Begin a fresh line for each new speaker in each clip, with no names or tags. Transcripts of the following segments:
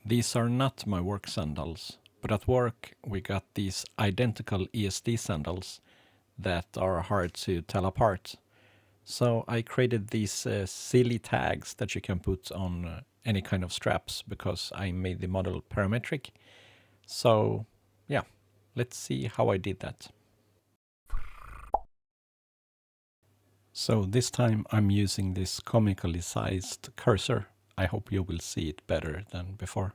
These are not my work sandals, but at work we got these identical ESD sandals that are hard to tell apart. So I created these silly tags that you can put on any kind of straps because I made the model parametric. So yeah, let's see how I did that. So this time I'm using this comically sized cursor. I hope you will see it better than before.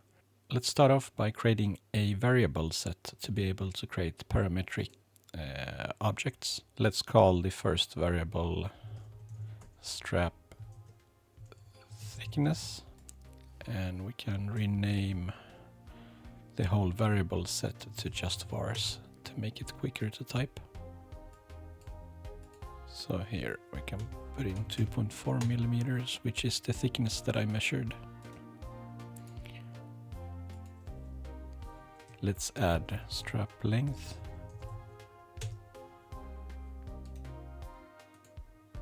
Let's start off by creating a variable set to be able to create parametric objects. Let's call the first variable strap thickness, and we can rename the whole variable set to just vars to make it quicker to type. So here we can put in 2.4 millimeters, which is the thickness that I measured. Let's add strap length.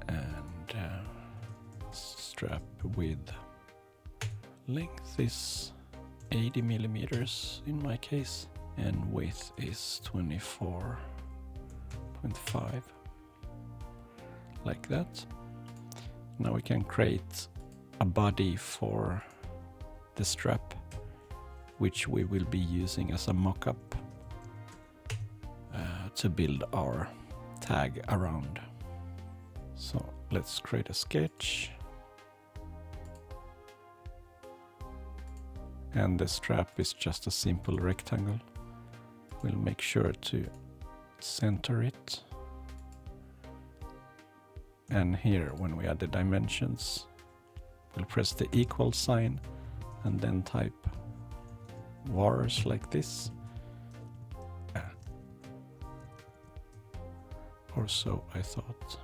And strap width. Length is 80 millimeters in my case, and width is 24.5. Like that. Now we can create a body for the strap, which we will be using as a mock-up to build our tag around. So let's create a sketch. And the strap is just a simple rectangle. We'll make sure to center it. And here, when we add the dimensions, we'll press the equal sign and then type vars like this. Or so I thought.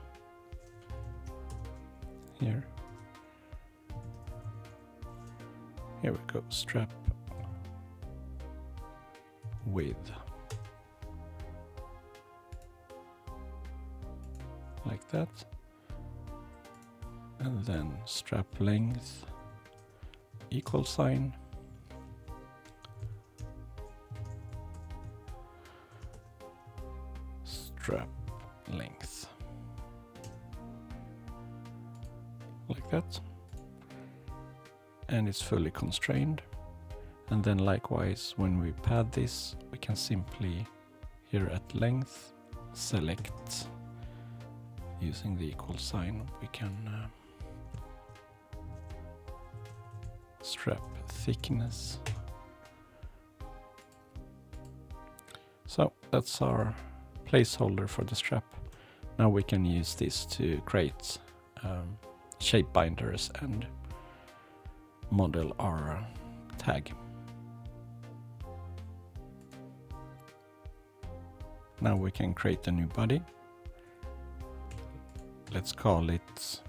Here we go, strap width. Like that. And then strap length, equal sign. Strap length. Like that. And it's fully constrained. And then likewise, when we pad this, we can simply, here at length, select, using the equal sign, we can strap thickness. So that's our placeholder for the strap. Now we can use this to create shape binders and model our tag. Now we can create a new body. Let's call it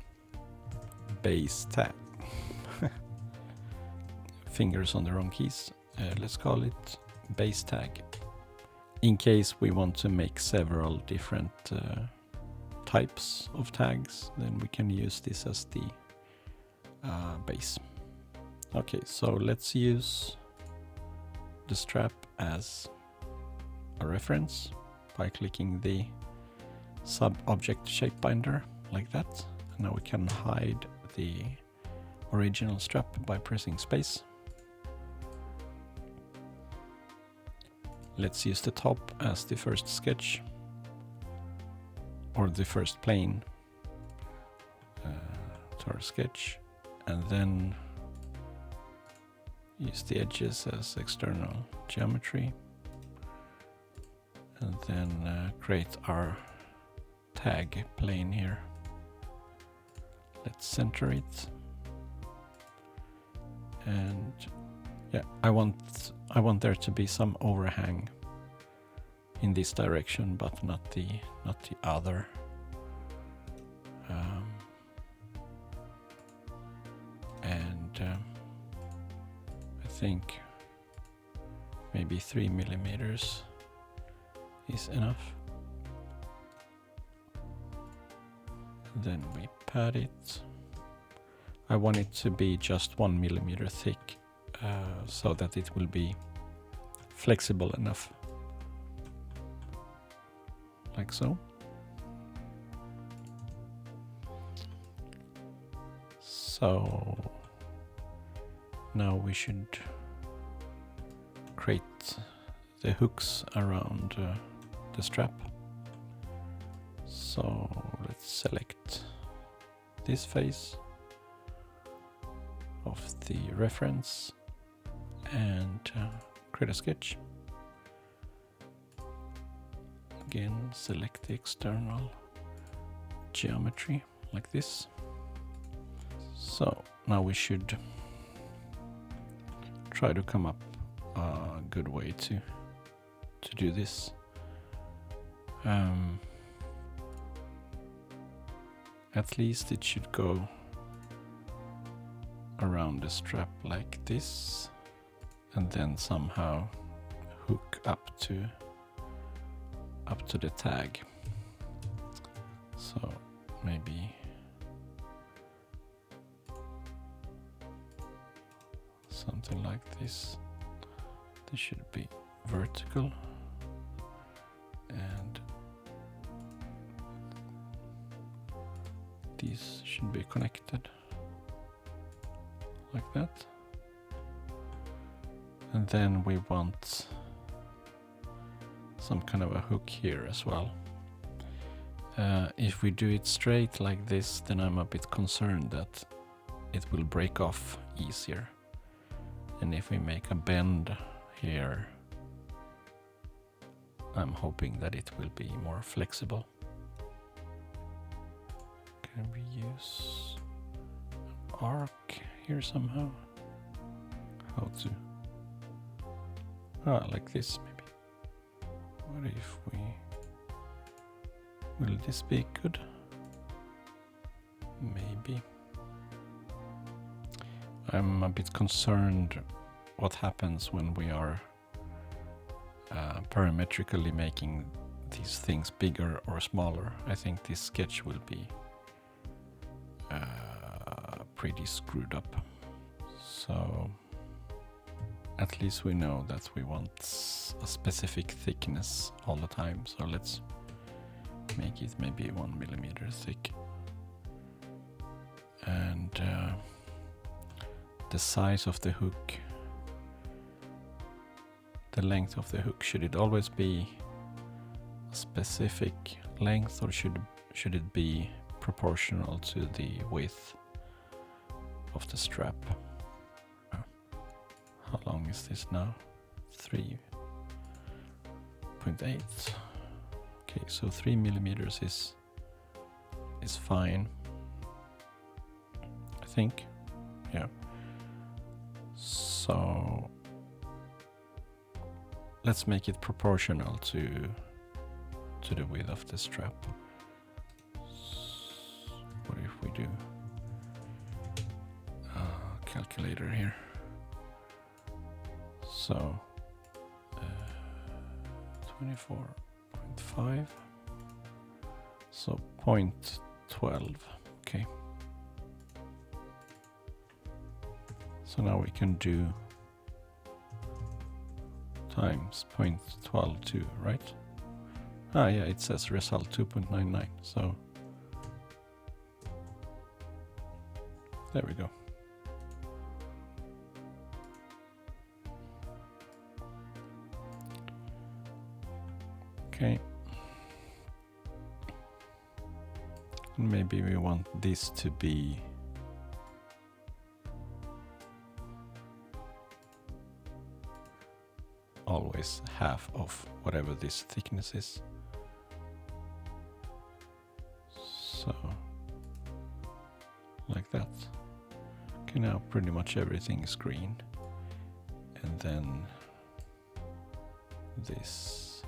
base tag. Fingers on the wrong keys. Let's call it base tag. In case we want to make several different types of tags, then we can use this as the base. Okay, so let's use the strap as a reference by clicking the sub-object shape binder like that. And now we can hide the original strap by pressing space. Let's use the top as the first sketch, or the first plane to our sketch, and then use the edges as external geometry, and then create our tag plane here. Let's center it, and yeah, I want there to be some overhang in this direction, but not the other. I think maybe 3 millimeters is enough. Then we pad it. I want it to be just 1 millimeter thick so that it will be flexible enough, like so. So now we should create the hooks around the strap. So let's select this face of the reference and create a sketch. Again, select the external geometry like this. So now we should try to come up a good way to do this. At least it should go around the strap like this, and then somehow hook up to the tag. So maybe something like this. This should be vertical, and these should be connected like that. And then we want some kind of a hook here as well. If we do it straight like this, then I'm a bit concerned that it will break off easier. And if we make a bend here, I'm hoping that it will be more flexible. Can we use an arc here somehow? How to? Like this maybe. What if we... Will this be good? Maybe. I'm a bit concerned what happens when we are parametrically making these things bigger or smaller. I think this sketch will be pretty screwed up. So at least we know that we want a specific thickness all the time. So let's make it maybe 1 millimeter thick. And the size of the hook, the length of the hook, should it always be a specific length, or should it be proportional to the width of the strap? How long is this now? 3.8. Okay, so 3 millimeters is fine, I think. Yeah. So let's make it proportional to the width of the strap. What if we do a calculator here? So 24.5. So 0.12. Okay. So now we can do times 0.122, right? Yeah, it says result 2.99. So there we go. Okay. And maybe we want this to be always half of whatever this thickness is. So like that. Okay, now pretty much everything is green. And then this.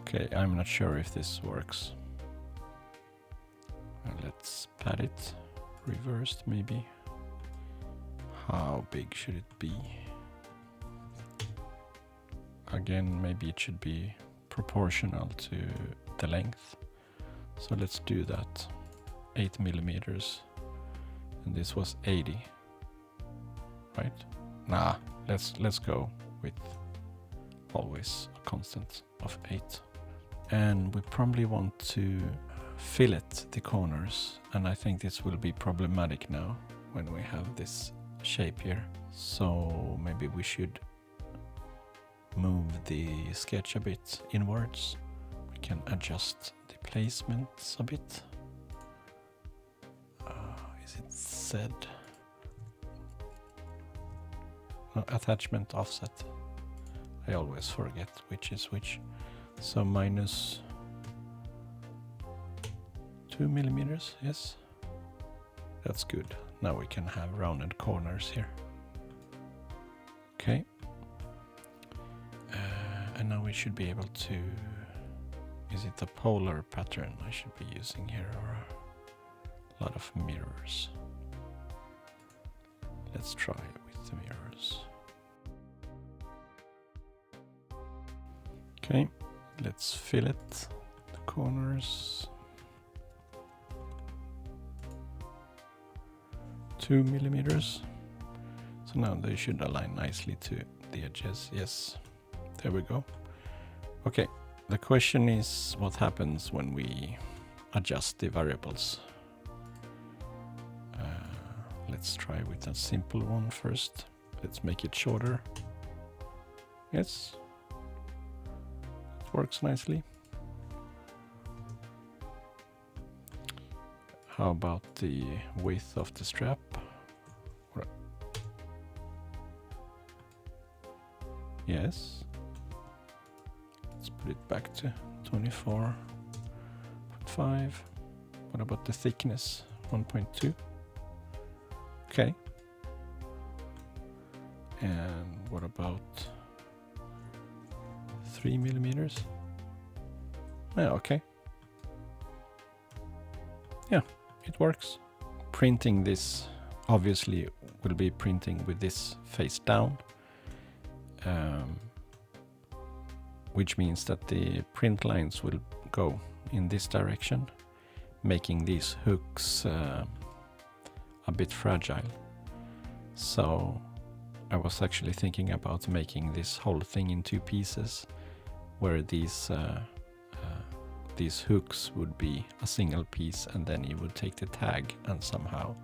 Okay, I'm not sure if this works. Let's pad it. Reversed maybe. How big should it be? Again, maybe it should be proportional to the length. So let's do that. 8 millimeters, and this was 80, right? Nah, let's go with always a constant of 8. And we probably want to fillet the corners, and I think this will be problematic now when we have this shape here. So maybe we should move the sketch a bit inwards. We can adjust the placements a bit. Is it Z? No, attachment offset. I always forget which is which. So minus 2 millimeters, yes. That's good. Now we can have rounded corners here. Okay. And now we should be able to... Is it a polar pattern I should be using here, or a lot of mirrors? Let's try with the mirrors. Okay, let's fillet the corners. 2 millimeters. So now they should align nicely to the edges. Yes, there we go. Okay, the question is what happens when we adjust the variables. Let's try with a simple one first. Let's make it shorter. Yes, it works nicely. How about the width of the strap? Yes. Let's put it back to 24.5. What about the thickness? 1.2. Okay. And what about 3 millimeters? Yeah, okay. Yeah, it works. Printing this obviously will be printing with this face down, which means that the print lines will go in this direction, making these hooks a bit fragile. So I was actually thinking about making this whole thing in 2 pieces, where these hooks would be a single piece, and then you would take the tag and somehow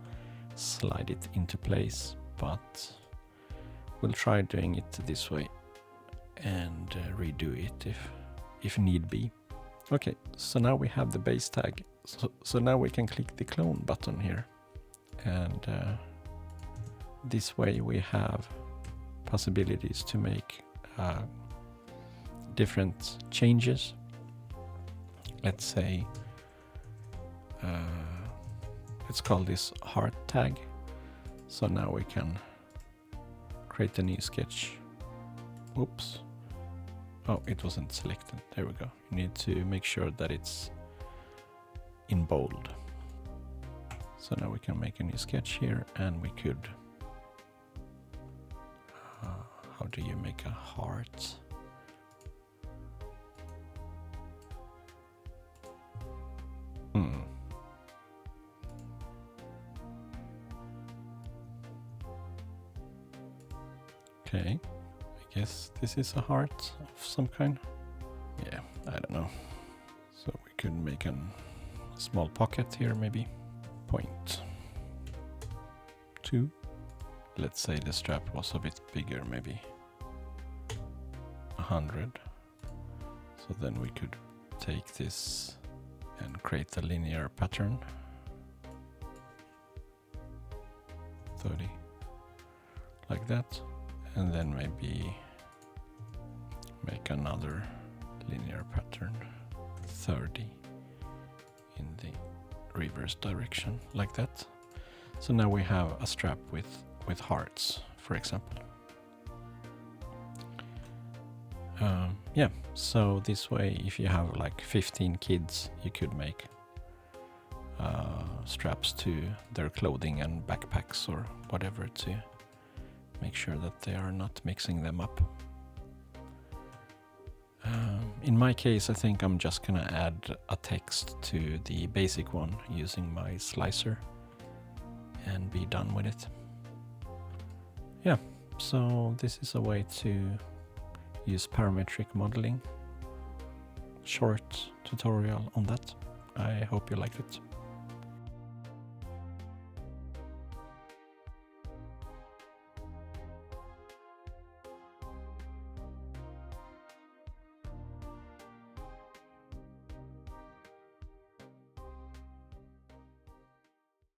slide it into place. But we'll try doing it this way and redo it if need be. Okay, so now we have the base tag. So now we can click the clone button here, and this way we have possibilities to make different changes. Let's say, let's call this heart tag. So now we can create a new sketch. Oops. Oh, it wasn't selected. There we go. You need to make sure that it's in bold. So now we can make a new sketch here, and we could... how do you make a heart? Okay, I guess this is a heart of some kind. Yeah, I don't know. So we could make a small pocket here, maybe. 0.2. Let's say the strap was a bit bigger, maybe 100. So then we could take this and create a linear pattern. 30. Like that. And then maybe make another linear pattern, 30, in the reverse direction, like that. So now we have a strap with hearts, for example. Yeah, so this way, if you have like 15 kids, you could make straps to their clothing and backpacks or whatever, to make sure that they are not mixing them up. in my case, I think I'm just gonna add a text to the basic one using my slicer and be done with it. Yeah, so this is a way to use parametric modeling. Short tutorial on that. I hope you liked it.